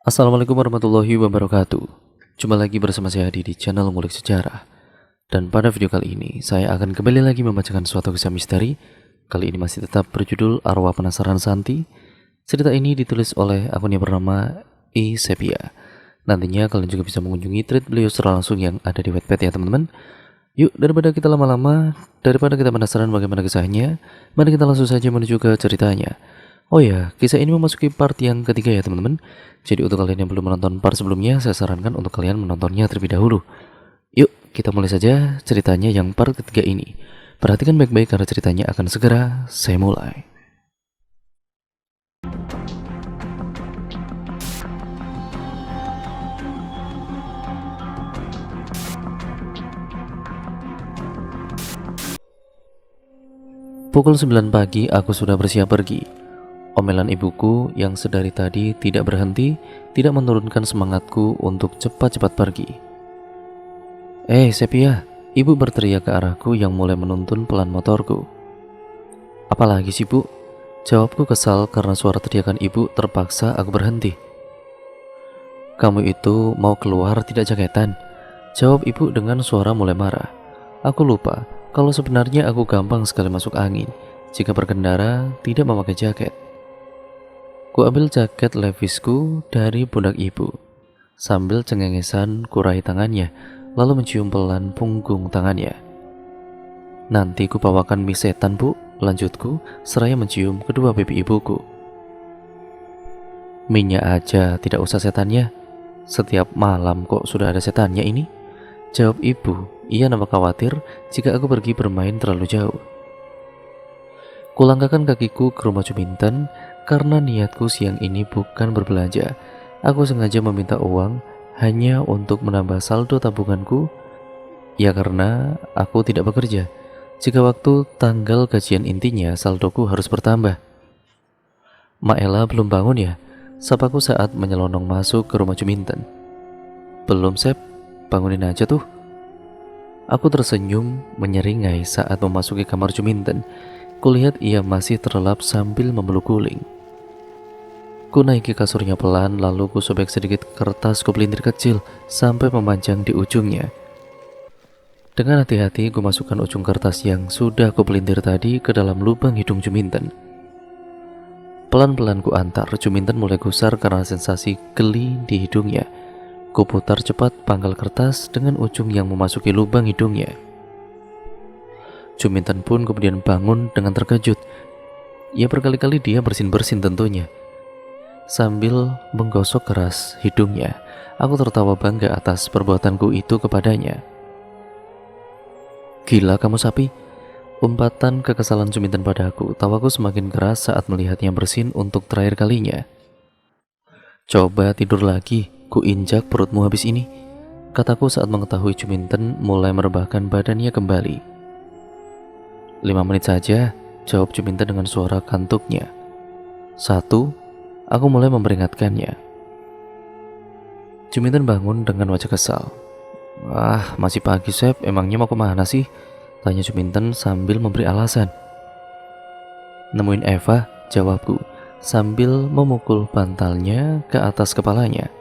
Assalamualaikum warahmatullahi wabarakatuh. Jumpa lagi bersama saya Adi di channel Ngulik Sejarah. Dan pada video kali ini, saya akan kembali lagi membacakan suatu kisah misteri. Kali ini masih tetap berjudul Arwah Penasaran Santi. Cerita ini ditulis oleh akun yang bernama Sepia. Nantinya kalian juga bisa mengunjungi thread beliau secara langsung yang ada di Wattpad ya teman-teman. Yuk, daripada kita lama-lama, daripada kita penasaran bagaimana kisahnya, mari kita langsung saja menuju ke ceritanya. Oh ya, kisah ini memasuki part yang ketiga ya teman-teman. Jadi untuk kalian yang belum menonton part sebelumnya, saya sarankan untuk kalian menontonnya terlebih dahulu. Yuk, kita mulai saja ceritanya yang part ketiga ini. Perhatikan baik-baik karena ceritanya akan segera saya mulai. Pukul 9 pagi aku sudah bersiap pergi. Omelan ibuku yang sedari tadi tidak berhenti, tidak menurunkan semangatku untuk cepat-cepat pergi. Sepia, ibu berteriak ke arahku yang mulai menuntun pelan motorku. Apalagi sih bu? Jawabku kesal karena suara teriakan ibu terpaksa aku berhenti. Kamu itu mau keluar tidak jaketan? Jawab ibu dengan suara mulai marah. Aku lupa kalau sebenarnya aku gampang sekali masuk angin jika berkendara tidak memakai jaket. Ku ambil jaket levisku dari pundak ibu. Sambil cengengesan kurai tangannya, lalu mencium pelan punggung tangannya. Nanti ku bawakan mie setan bu, lanjutku seraya mencium kedua pipi ibuku. Minyak aja tidak usah setannya. Setiap malam kok sudah ada setannya ini? Jawab ibu, ia nampak khawatir jika aku pergi bermain terlalu jauh. Kulangkahkan kakiku ke rumah Juminten karena niatku siang ini bukan berbelanja. Aku sengaja meminta uang hanya untuk menambah saldo tabunganku. Ya karena aku tidak bekerja. Jika waktu tanggal gajian intinya saldoku harus bertambah. Mak Ella belum bangun ya? Sapaku saat menyelonong masuk ke rumah Juminten. Belum Sep, bangunin aja tuh. Aku tersenyum menyeringai saat memasuki kamar Juminten. Kulihat ia masih terlelap sambil memeluk guling. Ku naiki kasurnya pelan, lalu ku sobek sedikit kertas kupelintir kecil sampai memanjang di ujungnya. Dengan hati-hati ku masukkan ujung kertas yang sudah kupelintir tadi ke dalam lubang hidung Juminten. Pelan-pelan ku antar, Juminten mulai gusar karena sensasi geli di hidungnya. Ku putar cepat pangkal kertas dengan ujung yang memasuki lubang hidungnya. Juminten pun kemudian bangun dengan terkejut. Ya berkali-kali dia bersin-bersin tentunya. Sambil menggosok keras hidungnya, aku tertawa bangga atas perbuatanku itu kepadanya. Gila kamu sapi. Umpatan kekesalan Juminten padaku. Tawaku semakin keras saat melihatnya bersin untuk terakhir kalinya. Coba tidur lagi, ku injak perutmu habis ini, kataku saat mengetahui Juminten mulai merebahkan badannya kembali. 5 menit saja, jawab Juminten dengan suara kantuknya. 1, aku mulai memperingatkannya. Juminten bangun dengan wajah kesal. Wah, masih pagi Sep, emangnya mau kemana sih? Tanya Juminten sambil memberi alasan. Nemuin Eva, jawabku, sambil memukul bantalnya ke atas kepalanya.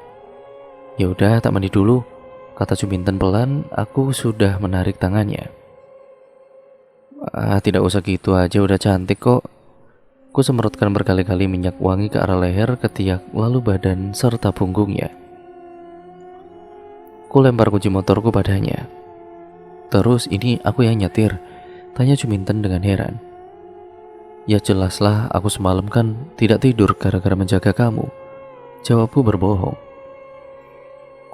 Ya udah, tak mandi dulu, kata Juminten pelan. Aku sudah menarik tangannya. Tidak usah gitu aja, udah cantik kok. Ku semprotkan berkali-kali minyak wangi ke arah leher, ketiak, lalu badan serta punggungnya. Ku lempar kunci motorku padanya. Terus ini aku yang nyetir? Tanya Juminten dengan heran. Ya jelaslah, aku semalam kan tidak tidur gara-gara menjaga kamu, jawabku berbohong.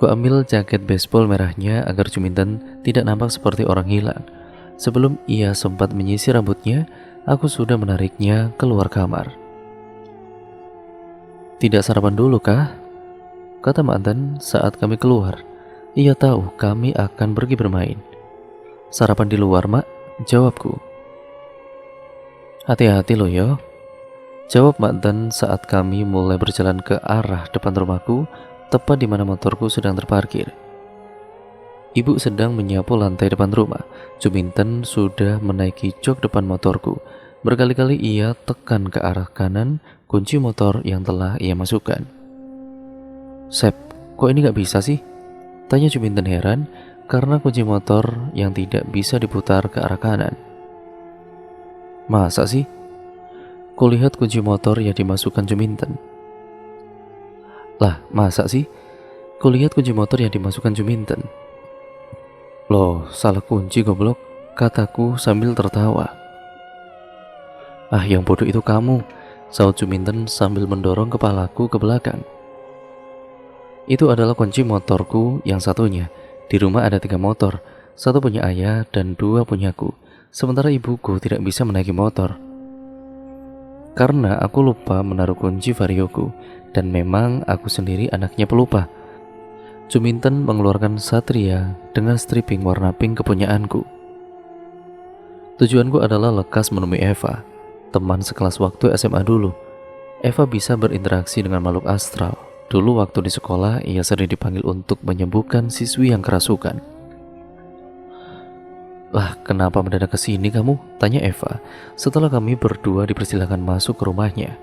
Ku ambil jaket baseball merahnya agar Juminten tidak nampak seperti orang hilang. Sebelum ia sempat menyisir rambutnya, aku sudah menariknya keluar kamar. Tidak sarapan dulu kah? Kata mantan saat kami keluar. Ia tahu kami akan pergi bermain. Sarapan di luar mak, jawabku. Hati-hati lo yo, jawab mantan saat kami mulai berjalan ke arah depan rumahku, tepat di mana motorku sedang terparkir. Ibu sedang menyapu lantai depan rumah. Juminten sudah menaiki jok depan motorku. Berkali-kali ia tekan ke arah kanan kunci motor yang telah ia masukkan. Sep, kok ini gak bisa sih? Tanya Juminten heran karena kunci motor yang tidak bisa diputar ke arah kanan. Masa sih? Kulihat kunci motor yang dimasukkan Juminten. Lah, masa sih? Kulihat kunci motor yang dimasukkan Juminten. Loh, salah kunci goblok, kataku sambil tertawa. Ah, yang bodoh itu kamu, saut Juminten sambil mendorong kepalaku ke belakang. Itu adalah kunci motorku yang satunya. Di rumah ada 3 motor, 1 punya ayah dan 2 punyaku. Sementara ibuku tidak bisa menaiki motor. Karena aku lupa menaruh kunci varioku, dan memang aku sendiri anaknya pelupa. Juminten mengeluarkan Satria dengan stripping warna pink kepunyaanku. Tujuanku adalah lekas menemui Eva, teman sekelas waktu SMA dulu. Eva bisa berinteraksi dengan makhluk astral. Dulu waktu di sekolah, ia sering dipanggil untuk menyembuhkan siswi yang kerasukan. Lah, kenapa mendadak ke sini kamu? Tanya Eva setelah kami berdua dipersilakan masuk ke rumahnya.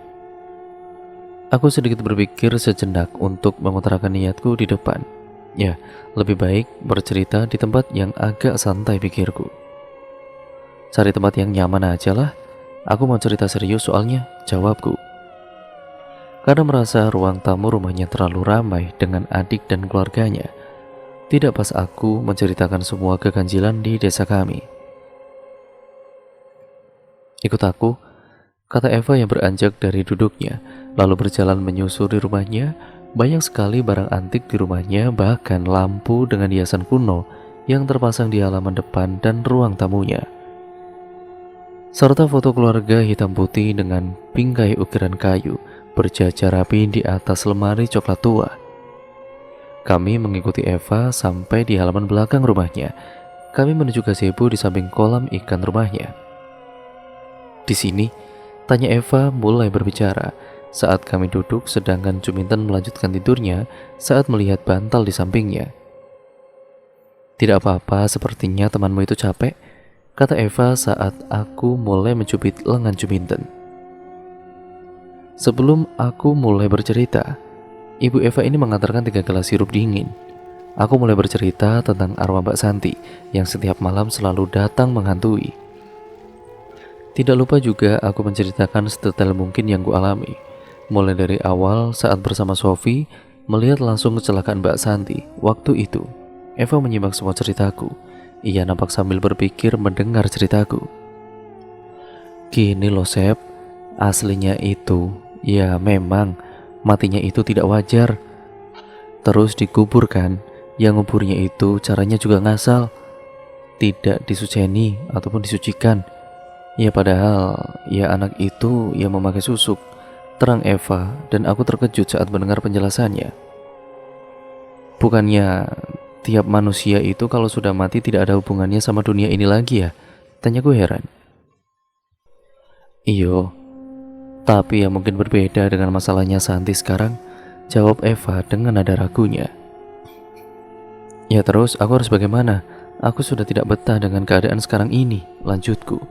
Aku sedikit berpikir sejenak untuk mengutarakan niatku di depan. Ya, lebih baik bercerita di tempat yang agak santai, pikirku. Cari tempat yang nyaman aja lah. Aku mau cerita serius soalnya, jawabku. Karena merasa ruang tamu rumahnya terlalu ramai dengan adik dan keluarganya, tidak pas aku menceritakan semua keganjilan di desa kami. Ikut aku, kata Eva yang beranjak dari duduknya, lalu berjalan menyusuri rumahnya. Banyak sekali barang antik di rumahnya, bahkan lampu dengan hiasan kuno yang terpasang di halaman depan dan ruang tamunya. Serta foto keluarga hitam putih dengan bingkai ukiran kayu berjajar rapi di atas lemari coklat tua. Kami mengikuti Eva sampai di halaman belakang rumahnya. Kami menuju gazebo di samping kolam ikan rumahnya. Di sini, tanya Eva mulai berbicara saat kami duduk, sedangkan Juminten melanjutkan tidurnya saat melihat bantal di sampingnya. Tidak apa-apa, sepertinya temanmu itu capek, kata Eva saat aku mulai mencubit lengan Juminten. Sebelum aku mulai bercerita, Ibu Eva ini mengantarkan 3 gelas sirup dingin. Aku mulai bercerita tentang arwah Mbak Santi yang setiap malam selalu datang menghantui. Tidak lupa juga aku menceritakan sedetail mungkin yang kualami, mulai dari awal saat bersama Sofi melihat langsung kecelakaan Mbak Santi. Waktu itu, Eva menyimak semua ceritaku. Ia nampak sambil berpikir mendengar ceritaku. Gini loh Sep, aslinya itu, ya memang matinya itu tidak wajar. Terus dikuburkan, yang nguburnya itu caranya juga ngasal, tidak disuceni ataupun disucikan. Ya padahal, ya anak itu yang memakai susuk, terang Eva, dan aku terkejut saat mendengar penjelasannya. Bukannya tiap manusia itu kalau sudah mati tidak ada hubungannya sama dunia ini lagi ya? Tanyaku heran. Iyo, tapi ya mungkin berbeda dengan masalahnya Santi sekarang, jawab Eva dengan nada ragunya. Ya terus aku harus bagaimana? Aku sudah tidak betah dengan keadaan sekarang ini, lanjutku.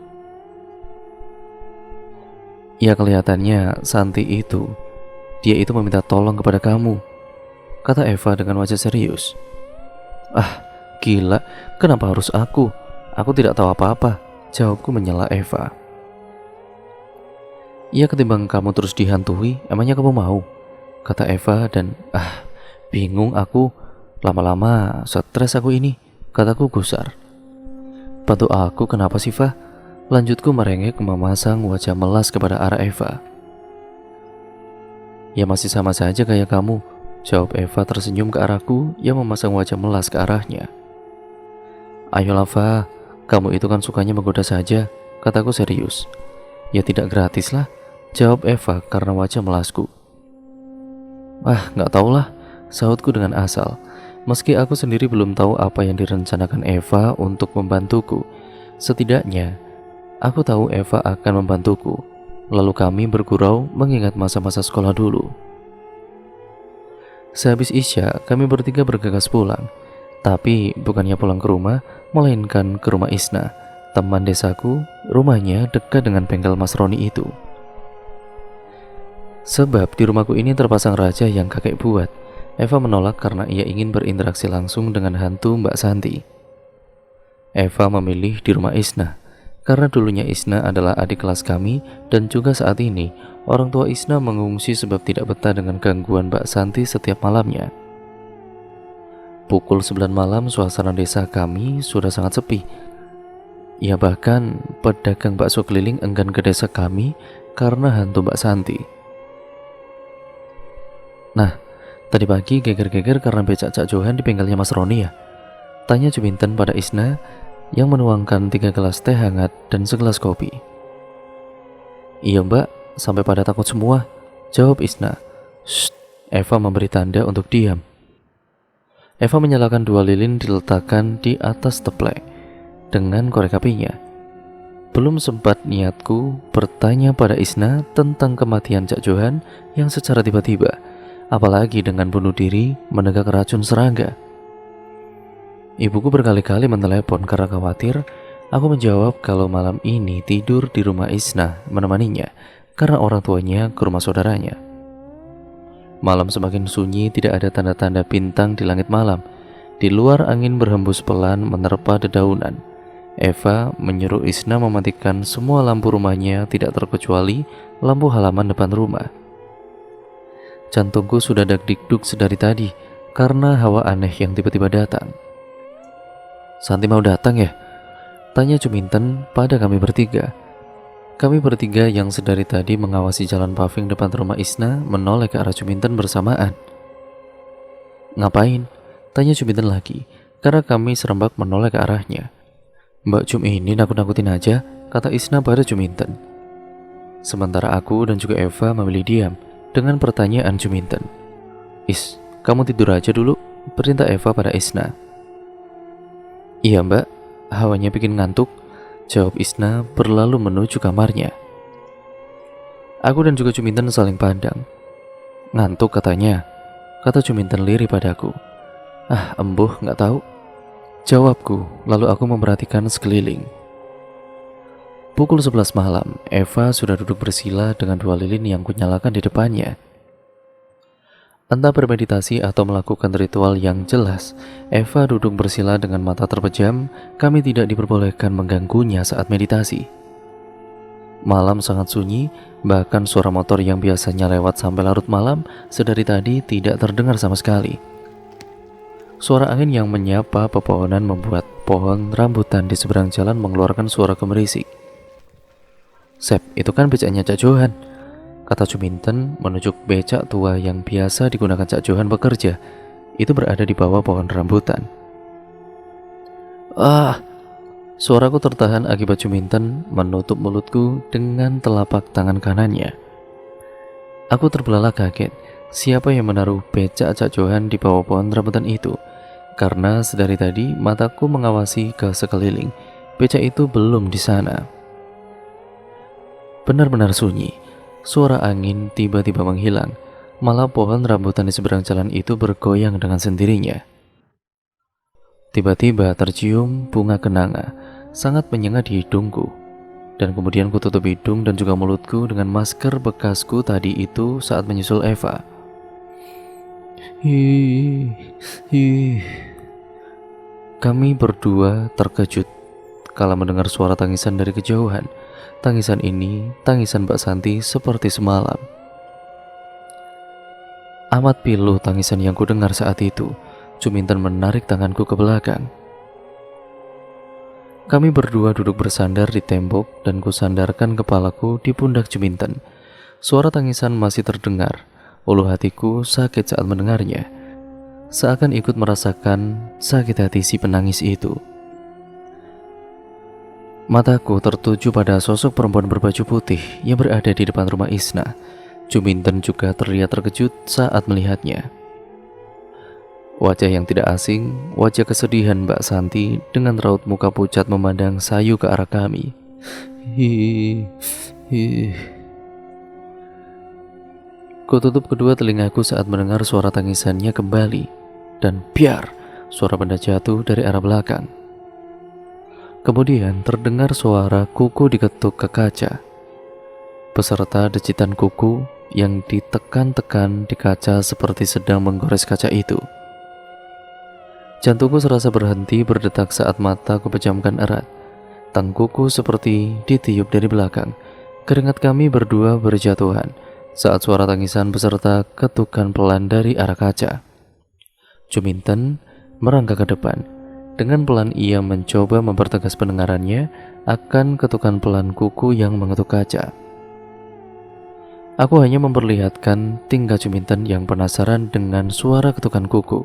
Ya kelihatannya Santi itu, dia itu meminta tolong kepada kamu, kata Eva dengan wajah serius. Ah, gila, kenapa harus aku? Aku tidak tahu apa-apa, jawabku menyela Eva. Ya ketimbang kamu terus dihantui, emangnya kamu mau? Kata Eva dan bingung aku, lama-lama stres aku ini, kataku gusar. Bantu aku kenapa sih, Fa? Lanjutku merengek memasang wajah melas kepada arah Eva. Ya masih sama saja kayak kamu, jawab Eva tersenyum ke arahku yang memasang wajah melas ke arahnya. Ayolah Fa, kamu itu kan sukanya menggoda saja, kataku serius. Ya tidak gratis lah, jawab Eva karena wajah melasku. Gak tahulah, sautku dengan asal. Meski aku sendiri belum tahu apa yang direncanakan Eva untuk membantuku, setidaknya aku tahu Eva akan membantuku. Lalu kami bergurau mengingat masa-masa sekolah dulu. Sehabis Isya, kami bertiga bergegas pulang. Tapi bukannya pulang ke rumah, melainkan ke rumah Isna, teman desaku. Rumahnya dekat dengan bengkel Mas Roni itu. Sebab di rumahku ini terpasang raja yang kakek buat. Eva menolak karena ia ingin berinteraksi langsung dengan hantu Mbak Santi. Eva memilih di rumah Isna karena dulunya Isna adalah adik kelas kami dan juga saat ini orang tua Isna mengungsi sebab tidak betah dengan gangguan Mbak Santi setiap malamnya. Pukul 9 malam suasana desa kami sudah sangat sepi. Ya bahkan pedagang bakso keliling enggan ke desa kami karena hantu Mbak Santi. Nah, tadi pagi geger-geger karena becak Cak Johan di bengkelnya Mas Roni ya? Tanya Juminten pada Isna yang menuangkan 3 gelas teh hangat dan segelas kopi. Iya mbak, sampai pada takut semua, jawab Isna. Shh, Eva memberi tanda untuk diam. Eva menyalakan 2 lilin diletakkan di atas teplek dengan korek apinya. Belum sempat niatku bertanya pada Isna tentang kematian Cak Johan yang secara tiba-tiba, apalagi dengan bunuh diri menegak racun serangga. Ibuku berkali-kali menelepon karena khawatir aku menjawab kalau malam ini tidur di rumah Isna menemaninya karena orang tuanya ke rumah saudaranya. Malam semakin sunyi, tidak ada tanda-tanda bintang di langit malam. Di luar angin berhembus pelan menerpa dedaunan. Eva menyuruh Isna mematikan semua lampu rumahnya, tidak terkecuali lampu halaman depan rumah. Jantungku sudah dag-digdug sedari tadi karena hawa aneh yang tiba-tiba datang. Santi mau datang ya? Tanya Juminten pada kami bertiga. Kami bertiga yang sedari tadi mengawasi jalan paving depan rumah Isna menoleh ke arah Juminten bersamaan. Ngapain? Tanya Juminten lagi, karena kami serempak menoleh ke arahnya. Mbak Jum ini nakut-nakutin aja, kata Isna pada Juminten. Sementara aku dan juga Eva memilih diam dengan pertanyaan Juminten. Is, kamu tidur aja dulu, perintah Eva pada Isna. Iya mbak, hawanya bikin ngantuk, jawab Isna berlalu menuju kamarnya. Aku dan juga Juminten saling pandang. Ngantuk katanya, kata Juminten lirih padaku. Ah embuh gak tahu, jawabku, lalu aku memperhatikan sekeliling. Pukul 11 malam, Eva sudah duduk bersila dengan 2 lilin yang kunyalakan di depannya. Entah bermeditasi atau melakukan ritual yang jelas, Eva duduk bersila dengan mata terpejam. Kami tidak diperbolehkan mengganggunya saat meditasi. Malam sangat sunyi, bahkan suara motor yang biasanya lewat sampai larut malam sedari tadi tidak terdengar sama sekali. Suara angin yang menyapa pepohonan membuat pohon rambutan di seberang jalan mengeluarkan suara gemerisik. Sep, itu kan becaknya Cak Johan, kata Juminten menunjuk becak tua yang biasa digunakan Cak Johan bekerja. Itu berada di bawah pohon rambutan. Ah, suaraku tertahan akibat Juminten menutup mulutku dengan telapak tangan kanannya. Aku terbelalak kaget. Siapa yang menaruh becak Cak Johan di bawah pohon rambutan itu? Karena sedari tadi mataku mengawasi ke sekeliling. Becak itu belum di sana. Benar-benar sunyi. Suara angin tiba-tiba menghilang, malah pohon rambutan di seberang jalan itu bergoyang dengan sendirinya. Tiba-tiba tercium bunga kenanga, sangat menyengat di hidungku. Dan kemudian kututup hidung dan juga mulutku dengan masker bekasku tadi itu saat menyusul Eva. Kami berdua terkejut kala mendengar suara tangisan dari kejauhan. Tangisan ini, tangisan Mbak Santi seperti semalam. Amat pilu tangisan yang kudengar saat itu. Juminten menarik tanganku ke belakang. Kami berdua duduk bersandar di tembok dan kusandarkan kepalaku di pundak Juminten. Suara tangisan masih terdengar. Ulu hatiku sakit saat mendengarnya. Seakan ikut merasakan sakit hati si penangis itu. Mataku tertuju pada sosok perempuan berbaju putih yang berada di depan rumah Isna. Juminten juga terlihat terkejut saat melihatnya. Wajah yang tidak asing, wajah kesedihan Mbak Santi dengan raut muka pucat memandang sayu ke arah kami. Kututup kedua telingaku saat mendengar suara tangisannya kembali. Dan biar, suara benda jatuh dari arah belakang. Kemudian terdengar suara kuku diketuk ke kaca, beserta decitan kuku yang ditekan-tekan di kaca seperti sedang menggores kaca itu. Jantungku serasa berhenti berdetak saat mata kupejamkan erat. Tangkuku seperti ditiup dari belakang. Keringat kami berdua berjatuhan saat suara tangisan beserta ketukan pelan dari arah kaca. Juminten merangkak ke depan. Dengan pelan ia mencoba mempertegas pendengarannya akan ketukan pelan kuku yang mengetuk kaca. Aku hanya memperlihatkan tingkah Juminten yang penasaran dengan suara ketukan kuku.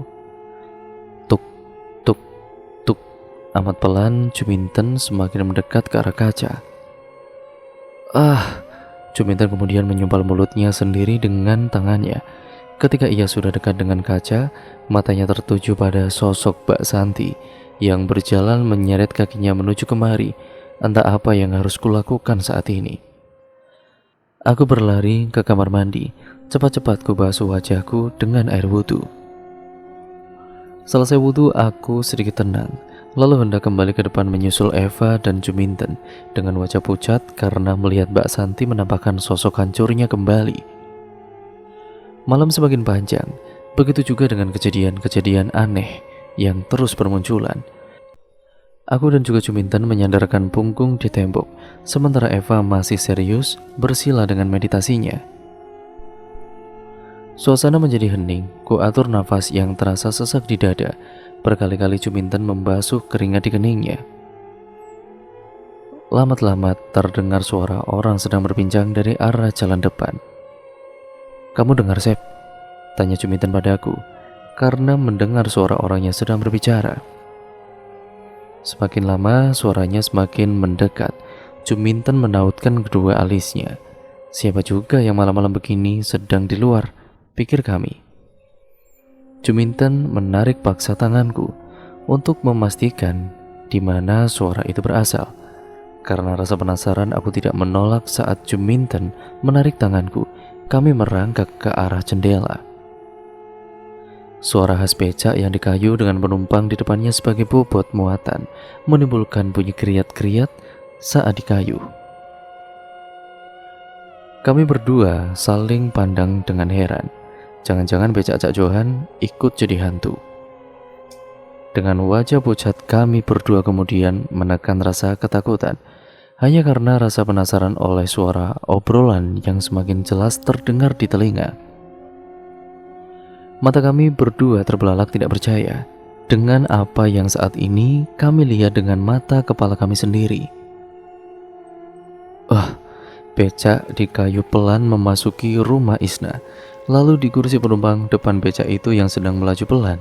Tuk, tuk, tuk. Amat pelan Juminten semakin mendekat ke arah kaca. Juminten kemudian menyumpal mulutnya sendiri dengan tangannya. Ketika ia sudah dekat dengan kaca, matanya tertuju pada sosok Mbak Santi yang berjalan menyeret kakinya menuju kemari. Entah apa yang harus kulakukan saat ini. Aku berlari ke kamar mandi. Cepat-cepat kubasuh wajahku dengan air wudhu. Selesai wudhu, aku sedikit tenang, lalu hendak kembali ke depan menyusul Eva dan Juminten dengan wajah pucat karena melihat Mbak Santi menampakkan sosok hancurnya kembali. Malam semakin panjang, begitu juga dengan kejadian-kejadian aneh yang terus bermunculan. Aku dan juga Juminten menyandarkan punggung di tembok, sementara Eva masih serius bersila dengan meditasinya. Suasana menjadi hening, ku atur nafas yang terasa sesak di dada. Berkali-kali Juminten membasuh keringat di keningnya. Lamat-lamat terdengar suara orang sedang berbincang dari arah jalan depan. "Kamu dengar, Sep?" tanya Juminten padaku, karena mendengar suara orang yang sedang berbicara. Semakin lama suaranya semakin mendekat. Juminten menautkan kedua alisnya. Siapa juga yang malam-malam begini sedang di luar, pikir kami. Juminten menarik paksa tanganku untuk memastikan di mana suara itu berasal. Karena rasa penasaran, aku tidak menolak saat Juminten menarik tanganku. Kami merangkak ke arah jendela. Suara khas becak yang dikayu dengan penumpang di depannya sebagai bobot muatan menimbulkan bunyi kriat-kriat saat dikayu. Kami berdua saling pandang dengan heran. Jangan-jangan becak Cak Johan ikut jadi hantu. Dengan wajah pucat kami berdua kemudian menekan rasa ketakutan, hanya karena rasa penasaran oleh suara obrolan yang semakin jelas terdengar di telinga. Mata kami berdua terbelalak tidak percaya dengan apa yang saat ini kami lihat dengan mata kepala kami sendiri. Becak di kayu pelan memasuki rumah Isna, lalu di kursi penumpang depan becak itu yang sedang melaju pelan.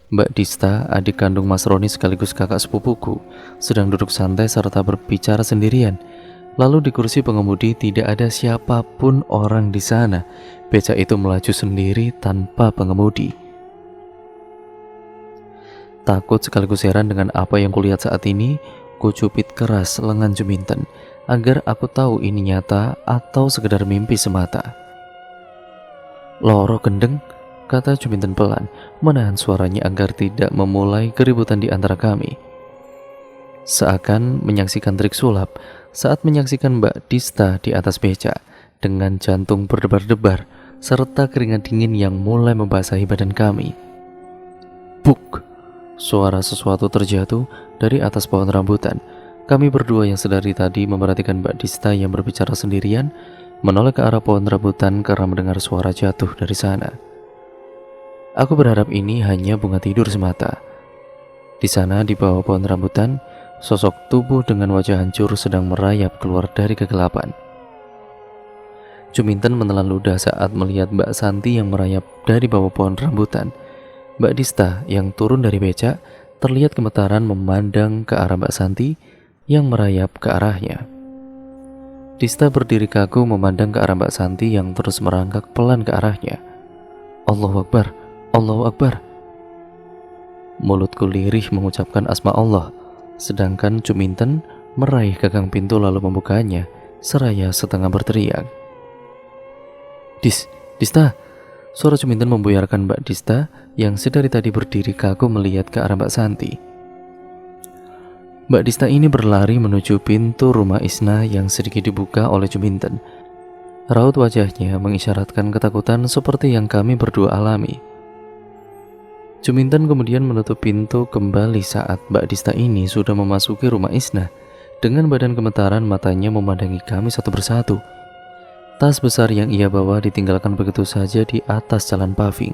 Mbak Dista, adik kandung Mas Roni sekaligus kakak sepupuku, sedang duduk santai serta berbicara sendirian. Lalu di kursi pengemudi tidak ada siapapun orang di sana. Becak itu melaju sendiri tanpa pengemudi. Takut sekaligus heran dengan apa yang kulihat saat ini, ku cupit keras lengan Juminten agar aku tahu ini nyata atau sekedar mimpi semata. "Loro gendeng," kata Juminten pelan, menahan suaranya agar tidak memulai keributan di antara kami. Seakan menyaksikan trik sulap saat menyaksikan Mbak Dista di atas becak dengan jantung berdebar-debar serta keringat dingin yang mulai membasahi badan kami. Buk! Suara sesuatu terjatuh dari atas pohon rambutan. Kami berdua yang sedari tadi memperhatikan Mbak Dista yang berbicara sendirian menoleh ke arah pohon rambutan karena mendengar suara jatuh dari sana. Aku berharap ini hanya bunga tidur semata. Di sana di bawah pohon rambutan, sosok tubuh dengan wajah hancur sedang merayap keluar dari kegelapan. Juminten menelan ludah saat melihat Mbak Santi yang merayap dari bawah pohon rambutan. Mbak Dista yang turun dari becak terlihat gemetaran memandang ke arah Mbak Santi yang merayap ke arahnya. Dista berdiri kaku memandang ke arah Mbak Santi yang terus merangkak pelan ke arahnya. Allahu Akbar, Allahu Akbar. Mulutku lirih mengucapkan asma Allah, sedangkan Juminten meraih gagang pintu lalu membukanya seraya setengah berteriak. Dista! Suara Juminten membuyarkan Mbak Dista yang sedari tadi berdiri kaku melihat ke arah Mbak Santi. Mbak Dista ini berlari menuju pintu rumah Isna yang sedikit dibuka oleh Juminten. Raut wajahnya mengisyaratkan ketakutan seperti yang kami berdua alami. Juminten kemudian menutup pintu kembali saat Mbak Dista ini sudah memasuki rumah Isna. Dengan badan gemetaran matanya memandangi kami satu persatu. Tas besar yang ia bawa ditinggalkan begitu saja di atas jalan paving.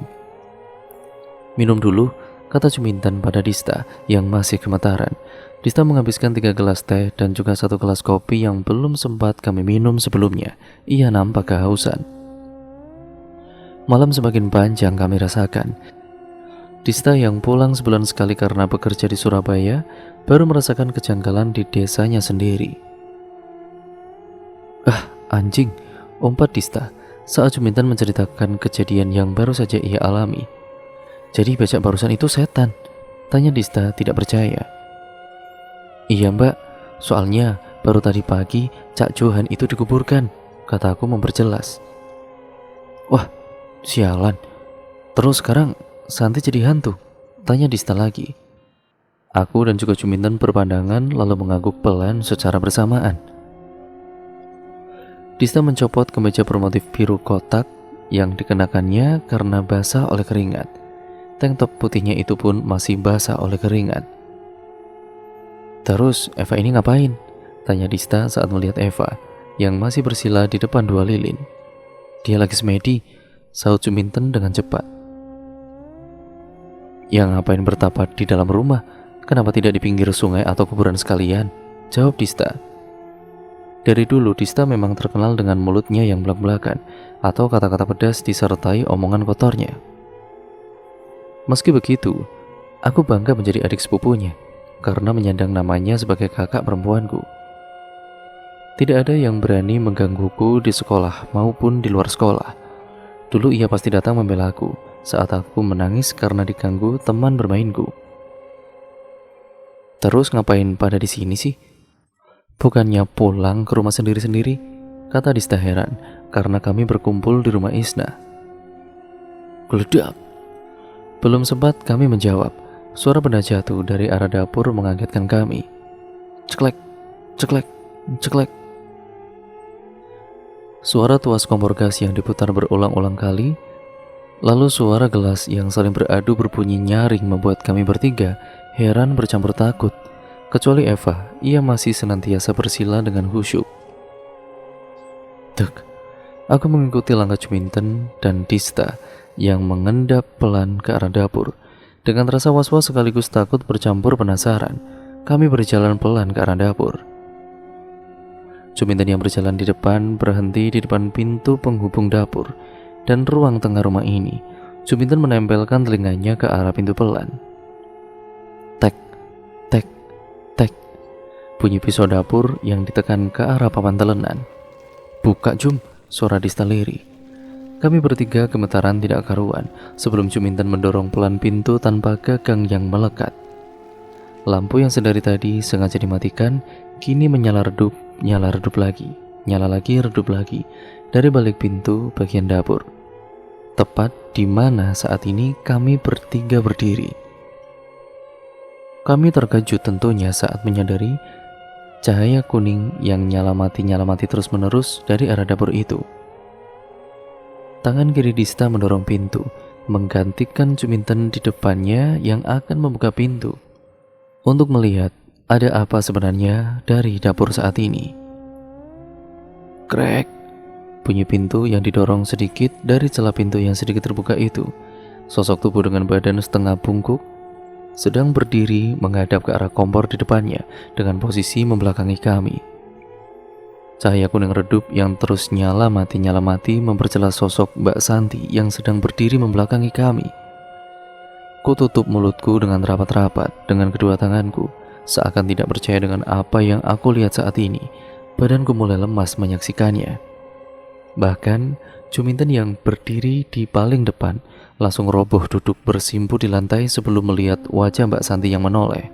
"Minum dulu," kata Juminten pada Dista yang masih gemetaran. Dista menghabiskan 3 gelas teh dan juga 1 gelas kopi yang belum sempat kami minum sebelumnya. Ia nampak kehausan. Malam semakin panjang kami rasakan. Dista yang pulang sebulan sekali karena bekerja di Surabaya baru merasakan kejanggalan di desanya sendiri. "Ah, anjing," umpat Dista saat Juminten menceritakan kejadian yang baru saja ia alami. "Jadi bajak barusan itu setan?" tanya Dista tidak percaya. "Iya mbak, soalnya baru tadi pagi Cak Johan itu dikuburkan," kataku memperjelas. "Wah, sialan. Terus sekarang Santi jadi hantu?" tanya Dista lagi. Aku dan juga Juminten berpandangan lalu mengangguk pelan secara bersamaan. Dista mencopot kemeja bermotif biru kotak yang dikenakannya karena basah oleh keringat. Tank top putihnya itu pun masih basah oleh keringat. "Terus Eva ini ngapain?" tanya Dista saat melihat Eva yang masih bersila di depan 2 lilin. "Dia lagi semedi," sahut Juminten dengan cepat. "Yang ngapain bertapat di dalam rumah? Kenapa tidak di pinggir sungai atau kuburan sekalian?" jawab Dista. Dari dulu Dista memang terkenal dengan mulutnya yang belak-belakan atau kata-kata pedas disertai omongan kotornya. Meski begitu, aku bangga menjadi adik sepupunya karena menyandang namanya sebagai kakak perempuanku. Tidak ada yang berani menggangguku di sekolah maupun di luar sekolah. Dulu ia pasti datang membela aku saat aku menangis karena diganggu teman bermainku. "Terus ngapain pada di sini sih? Bukannya pulang ke rumah sendiri-sendiri?" kata Dista heran karena kami berkumpul di rumah Isna. Geledak. Belum sempat kami menjawab, suara benda jatuh dari arah dapur mengagetkan kami. Ceklek, ceklek, ceklek. Suara tuas kompor gas yang diputar berulang-ulang kali, lalu suara gelas yang saling beradu berbunyi nyaring membuat kami bertiga heran bercampur takut. Kecuali Eva, ia masih senantiasa bersila dengan khusyuk. Dek, aku mengikuti langkah Juminten dan Dista yang mengendap pelan ke arah dapur. Dengan rasa was-was sekaligus takut bercampur penasaran, kami berjalan pelan ke arah dapur. Juminten yang berjalan di depan berhenti di depan pintu penghubung dapur dan ruang tengah rumah ini. Juminten menempelkan telinganya ke arah pintu pelan. Tek, tek, tek. Bunyi pisau dapur yang ditekan ke arah papan telenan. "Buka, Jum," suara Dista lirih. Kami bertiga gemetaran tidak karuan sebelum Juminten mendorong pelan pintu tanpa gagang yang melekat. Lampu yang sedari tadi sengaja dimatikan, kini menyala redup lagi, nyala lagi, redup lagi dari balik pintu bagian dapur. Tepat di mana saat ini kami bertiga berdiri. Kami terkejut tentunya saat menyadari cahaya kuning yang nyala mati terus-menerus dari arah dapur itu. Tangan kiri Dista mendorong pintu, menggantikan Juminten di depannya yang akan membuka pintu untuk melihat ada apa sebenarnya dari dapur saat ini. Krek, bunyi pintu yang didorong sedikit dari celah pintu yang sedikit terbuka itu. Sosok tubuh dengan badan setengah bungkuk sedang berdiri menghadap ke arah kompor di depannya dengan posisi membelakangi kami. Cahaya kuning redup yang terus nyala mati memperjelas sosok Mbak Santi yang sedang berdiri membelakangi kami. Ku tutup mulutku dengan rapat-rapat dengan kedua tanganku, seakan tidak percaya dengan apa yang aku lihat saat ini. Badanku mulai lemas menyaksikannya. Bahkan Juminten yang berdiri di paling depan langsung roboh duduk bersimpu di lantai sebelum melihat wajah Mbak Santi yang menoleh.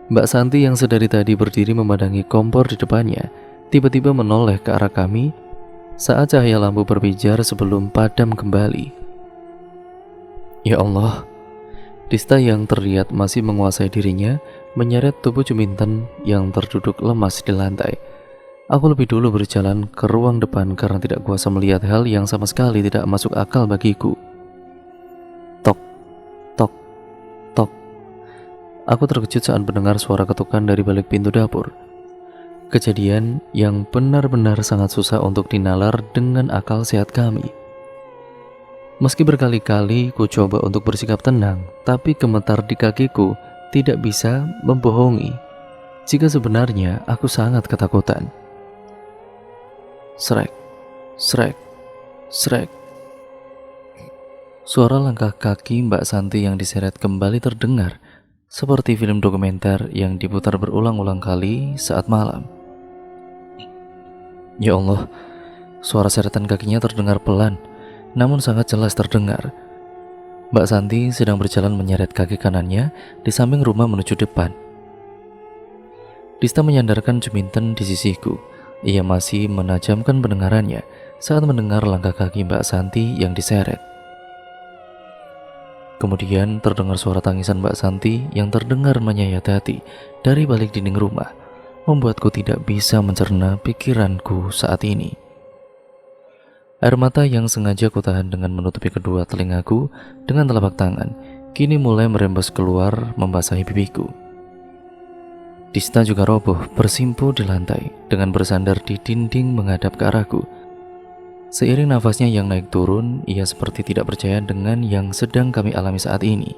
Mbak Santi yang sedari tadi berdiri memandangi kompor di depannya tiba-tiba menoleh ke arah kami saat cahaya lampu berpijar sebelum padam kembali. Ya Allah, Dista yang terlihat masih menguasai dirinya menyeret tubuh Juminten yang terduduk lemas di lantai. Aku lebih dulu berjalan ke ruang depan karena tidak kuasa melihat hal yang sama sekali tidak masuk akal bagiku. Tok, tok, tok. Aku terkejut saat mendengar suara ketukan dari balik pintu dapur. Kejadian yang benar-benar sangat susah untuk dinalar dengan akal sehat kami. Meski berkali-kali ku coba untuk bersikap tenang, tapi gemetar di kakiku tidak bisa membohongi jika sebenarnya aku sangat ketakutan. Srek, srek, srek. Suara langkah kaki Mbak Santi yang diseret kembali terdengar seperti film dokumenter yang diputar berulang-ulang kali saat malam. Ya Allah, suara seretan kakinya terdengar pelan, namun sangat jelas terdengar. Mbak Santi sedang berjalan menyeret kaki kanannya di samping rumah menuju depan. Dista menyandarkan Juminten di sisiku. Ia masih menajamkan pendengarannya saat mendengar langkah kaki Mbak Santi yang diseret. Kemudian terdengar suara tangisan Mbak Santi yang terdengar menyayat hati dari balik dinding rumah, membuatku tidak bisa mencerna pikiranku saat ini. Air mata yang sengaja kutahan dengan menutupi kedua telingaku dengan telapak tangan, kini mulai merembes keluar membasahi pipiku. Dista juga roboh bersimpu di lantai dengan bersandar di dinding menghadap ke arahku. Seiring nafasnya yang naik turun, ia seperti tidak percaya dengan yang sedang kami alami saat ini.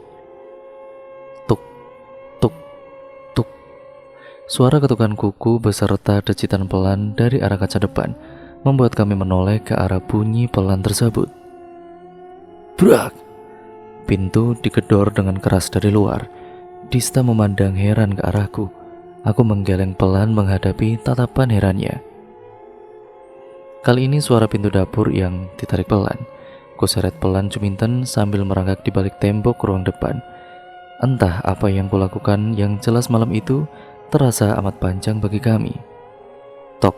Tuk, tuk, tuk. Suara ketukan kuku beserta decitan pelan dari arah kaca depan membuat kami menoleh ke arah bunyi pelan tersebut. Brak! Pintu digedor dengan keras dari luar. Dista memandang heran ke arahku. Aku menggeleng pelan menghadapi tatapan herannya. Kali ini suara pintu dapur yang ditarik pelan. Kuseret pelan Juminten sambil merangkak di balik tembok ruang depan. Entah apa yang kulakukan, yang jelas malam itu terasa amat panjang bagi kami. Tok,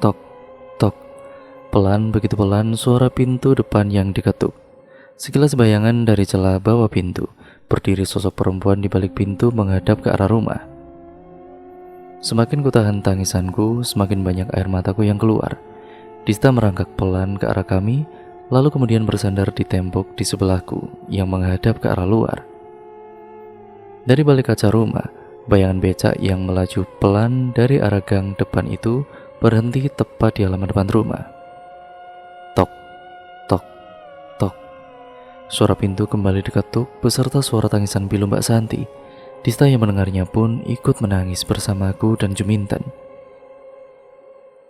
tok, tok. Pelan, begitu pelan suara pintu depan yang diketuk. Sekilas bayangan dari celah bawah pintu, berdiri sosok perempuan di balik pintu menghadap ke arah rumah. Semakin kutahan tangisanku, semakin banyak air mataku yang keluar. Dista merangkak pelan ke arah kami, lalu kemudian bersandar di tembok di sebelahku yang menghadap ke arah luar. Dari balik kaca rumah, bayangan becak yang melaju pelan dari arah gang depan itu berhenti tepat di halaman depan rumah. Tok, tok, tok. Suara pintu kembali diketuk beserta suara tangisan pilu Mbak Santi. Dista yang mendengarnya pun ikut menangis bersamaku dan Juminten.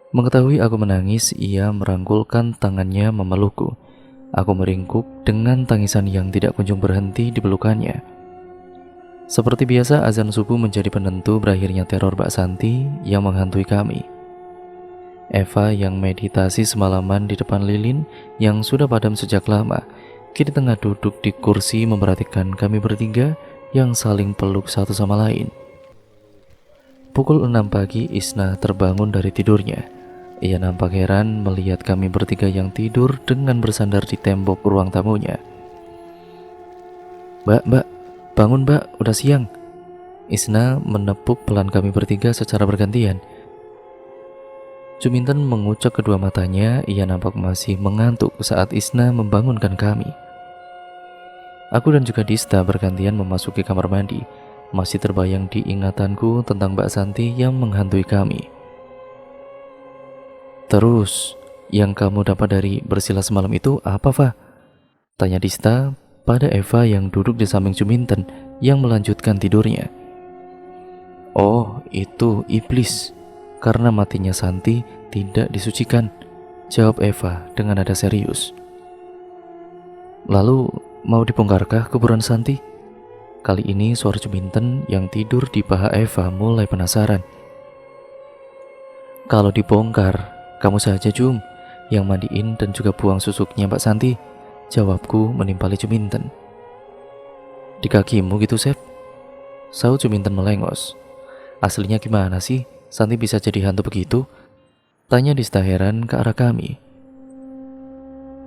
Mengetahui aku menangis, ia merangkulkan tangannya memelukku. Aku meringkuk dengan tangisan yang tidak kunjung berhenti di pelukannya. Seperti biasa, azan subuh menjadi penentu berakhirnya teror Mbak Santi yang menghantui kami. Eva yang meditasi semalaman di depan lilin yang sudah padam sejak lama, kini tengah duduk di kursi memperhatikan kami bertiga yang saling peluk satu sama lain. Pukul 6 pagi Isna terbangun dari tidurnya. Ia nampak heran melihat kami bertiga yang tidur dengan bersandar di tembok ruang tamunya. Mbak, bangun mbak, udah siang. Isna menepuk pelan kami bertiga secara bergantian. Juminten mengucek kedua matanya, ia nampak masih mengantuk saat Isna membangunkan kami. Aku dan juga Dista bergantian memasuki kamar mandi. Masih terbayang di ingatanku tentang Mbak Santi yang menghantui kami. Terus, yang kamu dapat dari bersila semalam itu apa, Fa? Tanya Dista pada Eva yang duduk di samping Juminten yang melanjutkan tidurnya. Oh, itu iblis. Karena matinya Santi tidak disucikan, jawab Eva dengan nada serius. Lalu, mau dibongkarkah kuburan Santi? Kali ini suara Juminten yang tidur di paha Eva mulai penasaran. Kalau dibongkar, kamu saja Jum yang mandiin dan juga buang susuknya Mbak Santi, jawabku menimpali Juminten. Di kakimu gitu, Sep? Saut Juminten melengos. Aslinya gimana sih Santi bisa jadi hantu begitu? Tanya Dista heran ke arah kami.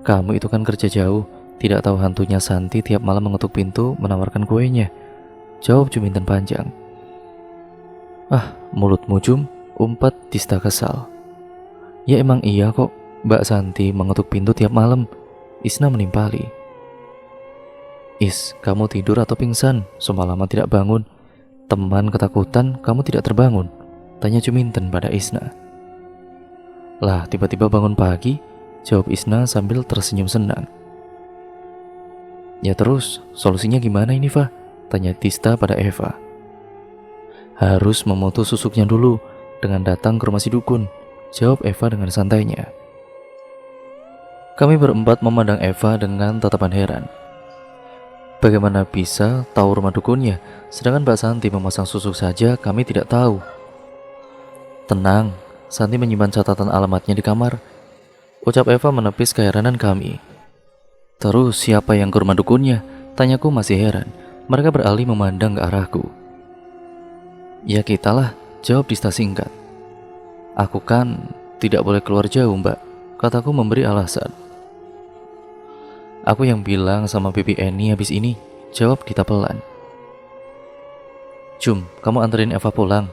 Kamu itu kan kerja jauh, tidak tahu hantunya Santi tiap malam mengetuk pintu menawarkan kuenya, jawab Juminten panjang. Ah, mulutmu Jum, umpat Dista kesal. Ya emang iya kok, Mbak Santi mengetuk pintu tiap malam. Isna menimpali. Is, kamu tidur atau pingsan? Semalaman tidak bangun. Teman ketakutan, kamu tidak terbangun? Tanya Juminten pada Isna. Lah, tiba-tiba bangun pagi, jawab Isna sambil tersenyum senang. Ya terus, solusinya gimana ini, Fa? Tanya Tista pada Eva. Harus memutus susuknya dulu dengan datang ke rumah si dukun, jawab Eva dengan santainya. Kami berempat memandang Eva dengan tatapan heran. Bagaimana bisa tahu rumah dukunnya, sedangkan Mbak Santi memasang susuk saja kami tidak tahu. Tenang, Santi menyimpan catatan alamatnya di kamar, ucap Eva menepis keheranan kami. Terus siapa yang ke rumah dukunnya? Tanyaku masih heran. Mereka beralih memandang ke arahku. Ya kitalah, jawab Dista singkat. Aku kan tidak boleh keluar jauh, Mbak, kataku memberi alasan. Aku yang bilang sama Bibi Eni habis ini, jawab Dita pelan. Jum, kamu anterin Eva pulang.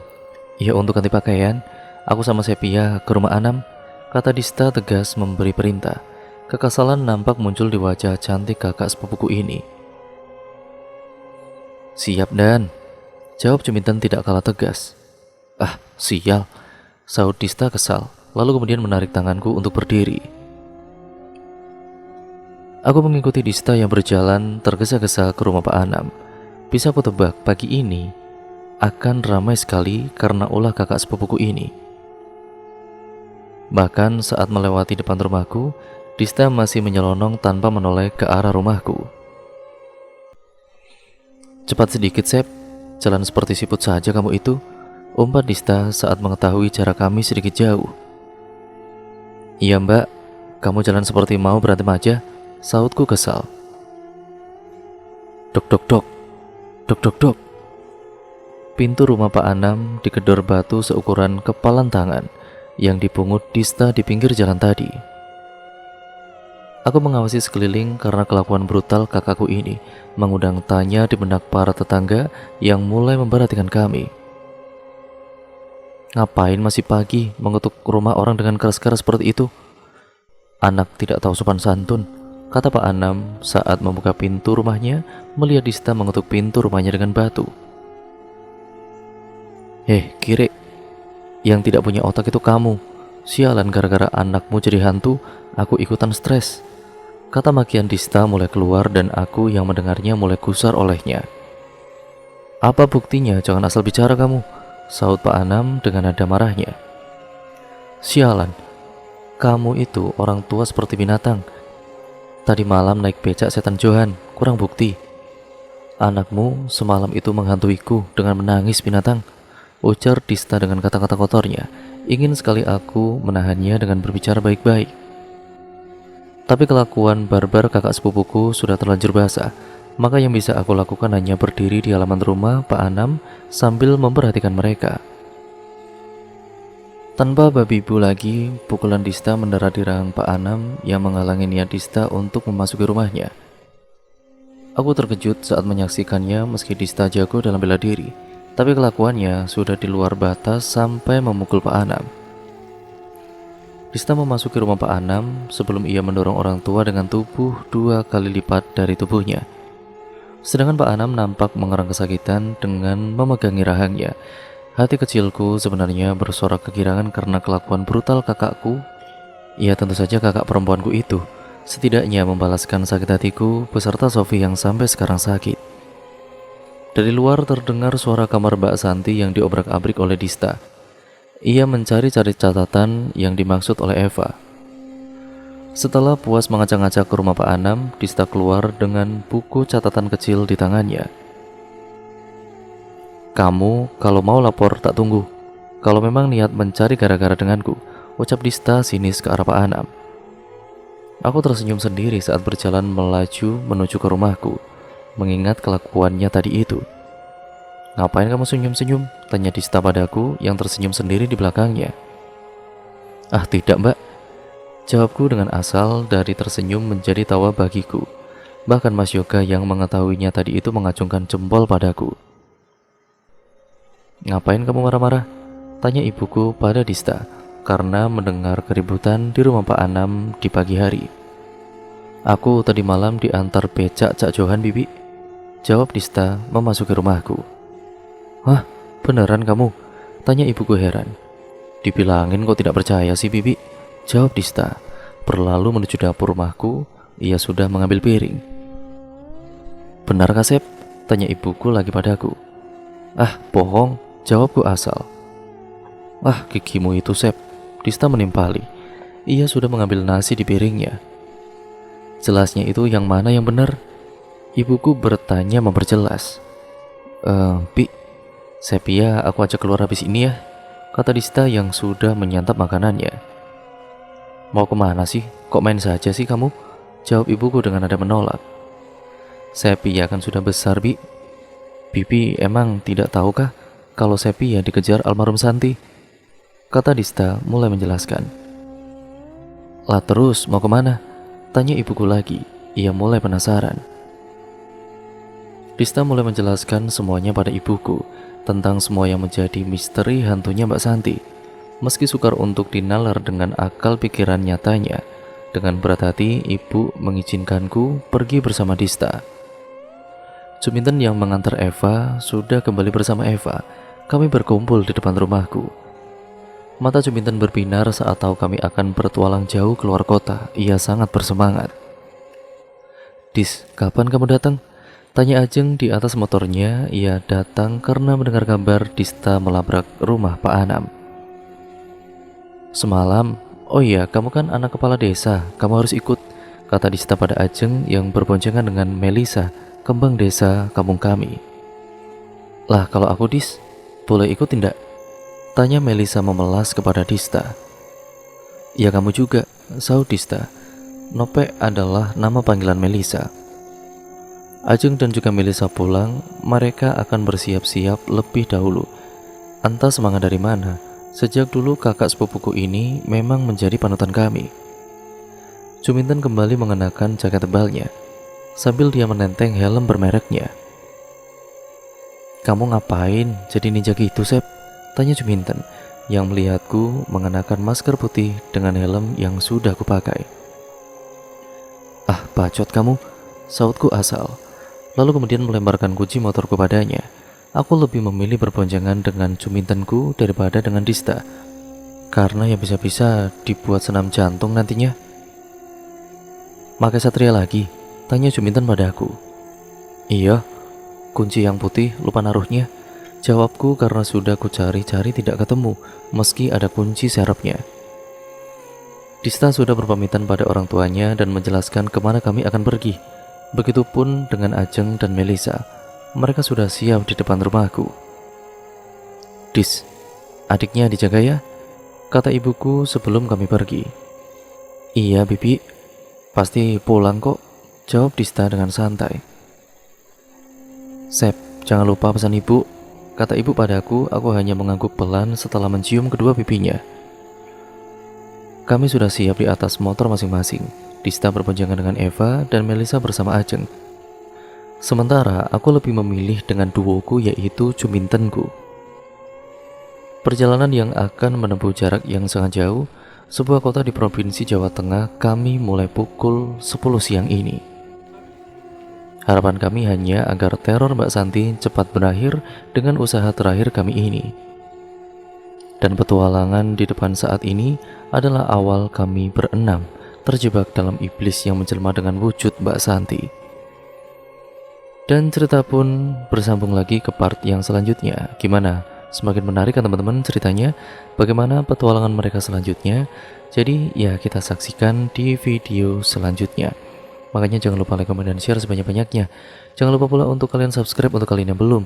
Ya untuk ganti pakaian, aku sama Sepia ke rumah Anam, kata Dista tegas memberi perintah. Kekesalan nampak muncul di wajah cantik kakak sepupuku ini. Siap Dan, jawab Juminten tidak kalah tegas. Ah, sial, sahut Dista kesal, lalu kemudian menarik tanganku untuk berdiri. Aku mengikuti Dista yang berjalan tergesa-gesa ke rumah Pak Anam. Bisa aku tebak pagi ini akan ramai sekali karena ulah kakak sepupuku ini. Bahkan saat melewati depan rumahku, Dista masih menyelonong tanpa menoleh ke arah rumahku. Cepat sedikit, Sep. Jalan seperti siput saja kamu itu, umpat Dista saat mengetahui jarak kami sedikit jauh. Iya Mbak, kamu jalan seperti mau berantem aja, sautku kesal. Dok dok dok, dok dok dok. Pintu rumah Pak Anam digedor batu seukuran kepalan tangan yang dipungut Dista di pinggir jalan tadi. Aku mengawasi sekeliling karena kelakuan brutal kakakku ini mengundang tanya di benak para tetangga yang mulai memperhatikan kami. Ngapain masih pagi mengetuk rumah orang dengan keras-keras seperti itu? Anak tidak tahu sopan santun, kata Pak Anam saat membuka pintu rumahnya melihat Dista mengetuk pintu rumahnya dengan batu. Kire, yang tidak punya otak itu kamu. Sialan, gara-gara anakmu jadi hantu, aku ikutan stres, kata makian Dista mulai keluar dan aku yang mendengarnya mulai gusar olehnya. Apa buktinya? Jangan asal bicara kamu, saut Pak Anam dengan nada marahnya. Sialan, kamu itu orang tua seperti binatang. Tadi malam naik becak setan Johan, kurang bukti. Anakmu semalam itu menghantuiku dengan menangis binatang, ujar Dista dengan kata-kata kotornya. Ingin sekali aku menahannya dengan berbicara baik-baik. Tapi kelakuan barbar kakak sepupuku sudah terlanjur basah, maka yang bisa aku lakukan hanya berdiri di halaman rumah Pak Anam sambil memperhatikan mereka. Tanpa babi bu lagi, pukulan Dista mendarat di rahang Pak Anam yang menghalangi niat Dista untuk memasuki rumahnya. Aku terkejut saat menyaksikannya meski Dista jago dalam bela diri, tapi kelakuannya sudah di luar batas sampai memukul Pak Anam. Dista memasuki rumah Pak Anam sebelum ia mendorong orang tua dengan tubuh 2 kali lipat dari tubuhnya. Sedangkan Pak Anam nampak mengerang kesakitan dengan memegangi rahangnya. Hati kecilku sebenarnya bersorak kegirangan karena kelakuan brutal kakakku. Ya tentu saja kakak perempuanku itu setidaknya membalaskan sakit hatiku beserta Sofi yang sampai sekarang sakit. Dari luar terdengar suara kamar Mbak Santi yang diobrak-abrik oleh Dista. Ia mencari-cari catatan yang dimaksud oleh Eva. Setelah puas mengacak-ngacak ke rumah Pak Anam, Dista keluar dengan buku catatan kecil di tangannya. Kamu kalau mau lapor tak tunggu. Kalau memang niat mencari gara-gara denganku, ucap Dista sinis ke arah Pak Anam. Aku tersenyum sendiri saat berjalan melaju menuju ke rumahku, mengingat kelakuannya tadi itu. Ngapain kamu senyum-senyum? Tanya Dista padaku yang tersenyum sendiri di belakangnya. Ah tidak Mbak, jawabku dengan asal dari tersenyum menjadi tawa bagiku. Bahkan Mas Yoga yang mengetahuinya tadi itu mengacungkan jempol padaku. Ngapain kamu marah-marah? Tanya ibuku pada Dista. karena mendengar keributan di rumah Pak Anam di pagi hari. Aku tadi malam diantar becak Cak Johan, Bibi, jawab Dista memasuki rumahku. Hah, beneran kamu? Tanya ibuku heran. Dibilangin kok tidak percaya sih, Bibi, jawab Dista. Berlalu menuju dapur rumahku, ia sudah mengambil piring. Benar kah, Sep? Tanya ibuku lagi padaku. Ah, bohong, jawabku asal. Ah, gigimu itu, Sep, Dista menimpali. Ia sudah mengambil nasi di piringnya. Jelasnya itu yang mana yang benar? Ibuku bertanya memperjelas. Pi, Sepia aku ajak keluar habis ini ya, kata Dista yang sudah menyantap makanannya. Mau kemana sih? Kok main saja sih kamu? Jawab ibuku dengan nada menolak. Sepia kan sudah besar, Bi. Bibi emang tidak tahukah kalau Sepia dikejar almarhum Santi? Kata Dista mulai menjelaskan. Lah terus mau kemana? Tanya ibuku lagi. Ia mulai penasaran. Dista mulai menjelaskan semuanya pada ibuku tentang semua yang menjadi misteri hantunya Mbak Santi. Meski sukar untuk dinalar dengan akal pikiran nyatanya, dengan berat hati ibu mengizinkanku pergi bersama Dista. Juminten yang mengantar Eva sudah kembali bersama Eva. Kami berkumpul di depan rumahku. Mata Juminten berbinar saat tahu kami akan bertualang jauh keluar kota. Ia sangat bersemangat. Dis, kapan kamu datang? Tanya Ajeng di atas motornya. Ia datang karena mendengar kabar Dista melabrak rumah Pak Anam. Semalam. Oh iya, kamu kan anak kepala desa, kamu harus ikut, kata Dista pada Ajeng yang berboncengan dengan Melisa, kembang desa kampung kami. Lah kalau aku, Dis, boleh ikut tidak? Tanya Melisa memelas kepada Dista. Ya kamu juga, sahut Dista. Nope adalah nama panggilan Melisa. Ajeng dan juga Melisa pulang, mereka akan bersiap-siap lebih dahulu. Entah semangat dari mana. Sejak dulu kakak sepupuku ini memang menjadi panutan kami. Juminten kembali mengenakan jaket tebalnya, sambil dia menenteng helm bermereknya. Kamu ngapain jadi ninja gitu, Sep? Tanya Juminten, yang melihatku mengenakan masker putih dengan helm yang sudah kupakai. Ah, bacot kamu, sautku asal. Lalu kemudian melemparkan kunci motorku padanya. Aku lebih memilih berboncengan dengan Jumintenku daripada dengan Dista, karena ya bisa-bisa dibuat senam jantung nantinya. Makai Satria lagi? Tanya Juminten padaku. Iya, kunci yang putih lupa naruhnya, jawabku karena sudah ku cari-cari tidak ketemu, meski ada kunci serepnya. Dista sudah berpamitan pada orang tuanya dan menjelaskan kemana kami akan pergi. Begitupun dengan Ajeng dan Melisa. Mereka sudah siap di depan rumahku. Dis, adiknya dijaga ya, kata ibuku sebelum kami pergi. Iya, Bibi, pasti pulang kok, jawab Dista dengan santai. Sep, jangan lupa pesan ibu, kata ibu padaku. Aku hanya mengangguk pelan setelah mencium kedua pipinya. Kami sudah siap di atas motor masing-masing. Dista berboncengan dengan Eva dan Melisa bersama Ajeng. Sementara aku lebih memilih dengan duoku, yaitu Jumintenku. Perjalanan yang akan menempuh jarak yang sangat jauh, sebuah kota di provinsi Jawa Tengah, kami mulai pukul 10 siang ini. Harapan kami hanya agar teror Mbak Santi cepat berakhir dengan usaha terakhir kami ini. Dan petualangan di depan saat ini adalah awal kami berenam terjebak dalam iblis yang menjelma dengan wujud Mbak Santi. Dan cerita pun bersambung lagi ke part yang selanjutnya. Gimana? Semakin menarik kan teman-teman ceritanya? Bagaimana petualangan mereka selanjutnya? Jadi ya kita saksikan di video selanjutnya. Makanya jangan lupa like, comment, dan share sebanyak-banyaknya. Jangan lupa pula untuk kalian subscribe untuk kalian yang belum.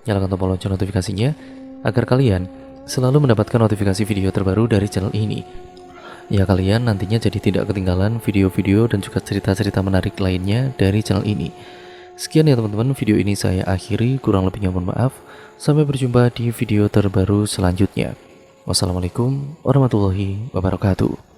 Nyalakan tombol lonceng notifikasinya agar kalian selalu mendapatkan notifikasi video terbaru dari channel ini. Ya kalian nantinya jadi tidak ketinggalan video-video dan juga cerita-cerita menarik lainnya dari channel ini. Sekian ya teman-teman, video ini saya akhiri, kurang lebihnya mohon maaf. Sampai berjumpa di video terbaru selanjutnya. Wassalamualaikum warahmatullahi wabarakatuh.